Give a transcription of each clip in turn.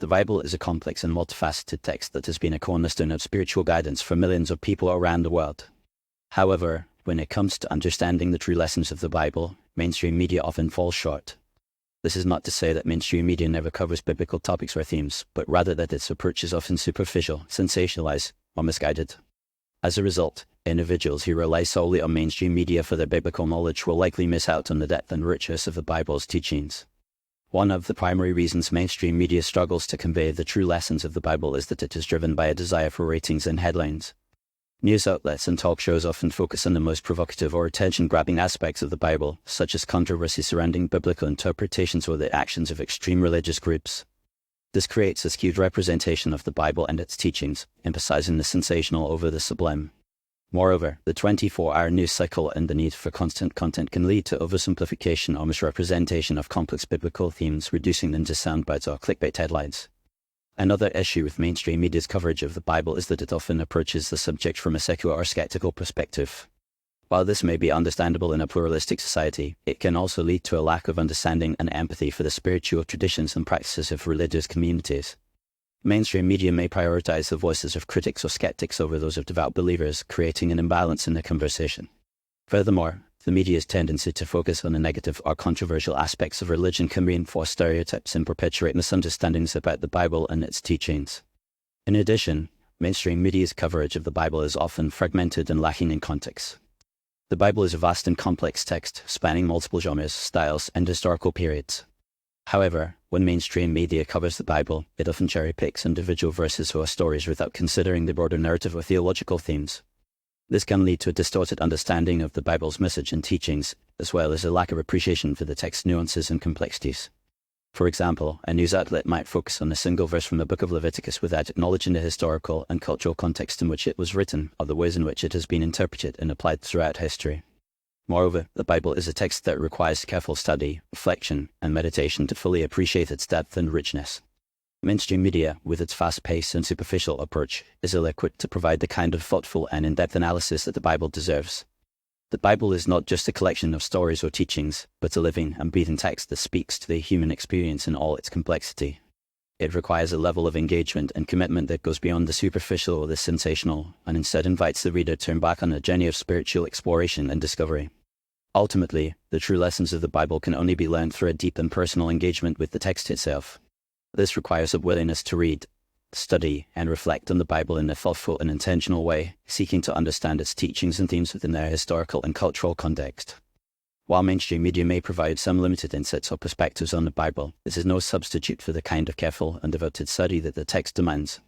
The Bible is a complex and multifaceted text that has been a cornerstone of spiritual guidance for millions of people around the world. However, when it comes to understanding the true lessons of the Bible, mainstream media often falls short. This is not to say that mainstream media never covers biblical topics or themes, but rather that its approach is often superficial, sensationalized, or misguided. As a result, individuals who rely solely on mainstream media for their biblical knowledge will likely miss out on the depth and richness of the Bible's teachings. One of the primary reasons mainstream media struggles to convey the true lessons of the Bible is that it is driven by a desire for ratings and headlines. News outlets and talk shows often focus on the most provocative or attention-grabbing aspects of the Bible, such as controversy surrounding biblical interpretations or the actions of extreme religious groups. This creates a skewed representation of the Bible and its teachings, emphasizing the sensational over the sublime. Moreover, the 24-hour news cycle and the need for constant content can lead to oversimplification or misrepresentation of complex biblical themes, reducing them to soundbites or clickbait headlines. Another issue with mainstream media's coverage of the Bible is that it often approaches the subject from a secular or skeptical perspective. While this may be understandable in a pluralistic society, it can also lead to a lack of understanding and empathy for the spiritual traditions and practices of religious communities. Mainstream media may prioritize the voices of critics or skeptics over those of devout believers, creating an imbalance in the conversation. Furthermore, the media's tendency to focus on the negative or controversial aspects of religion can reinforce stereotypes and perpetuate misunderstandings about the Bible and its teachings. In addition, mainstream media's coverage of the Bible is often fragmented and lacking in context. The Bible is a vast and complex text, spanning multiple genres, styles, and historical periods. However, when mainstream media covers the Bible, it often cherry-picks individual verses or stories without considering the broader narrative or theological themes. This can lead to a distorted understanding of the Bible's message and teachings, as well as a lack of appreciation for the text's nuances and complexities. For example, a news outlet might focus on a single verse from the book of Leviticus without acknowledging the historical and cultural context in which it was written, or the ways in which it has been interpreted and applied throughout history. Moreover, the Bible is a text that requires careful study, reflection, and meditation to fully appreciate its depth and richness. Mainstream media, with its fast-paced and superficial approach, is ill-equipped to provide the kind of thoughtful and in-depth analysis that the Bible deserves. The Bible is not just a collection of stories or teachings, but a living and breathing text that speaks to the human experience in all its complexity. It requires a level of engagement and commitment that goes beyond the superficial or the sensational, and instead invites the reader to embark on a journey of spiritual exploration and discovery. Ultimately, the true lessons of the Bible can only be learned through a deep and personal engagement with the text itself. This requires a willingness to read, study, and reflect on the Bible in a thoughtful and intentional way, seeking to understand its teachings and themes within their historical and cultural context. While mainstream media may provide some limited insights or perspectives on the Bible, this is no substitute for the kind of careful and devoted study that the text demands.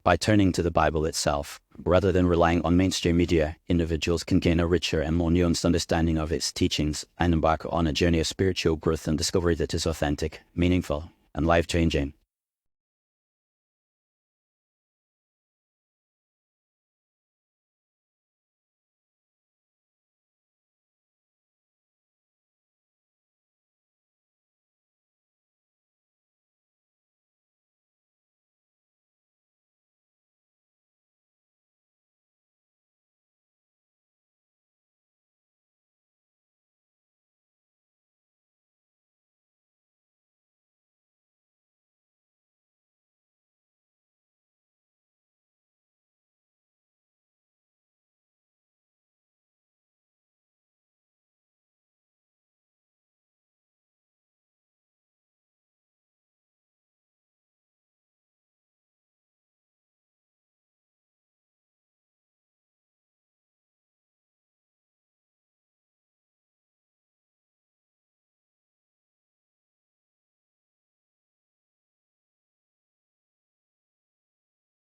By turning to the Bible itself, rather than relying on mainstream media, individuals can gain a richer and more nuanced understanding of its teachings and embark on a journey of spiritual growth and discovery that is authentic, meaningful, and life-changing.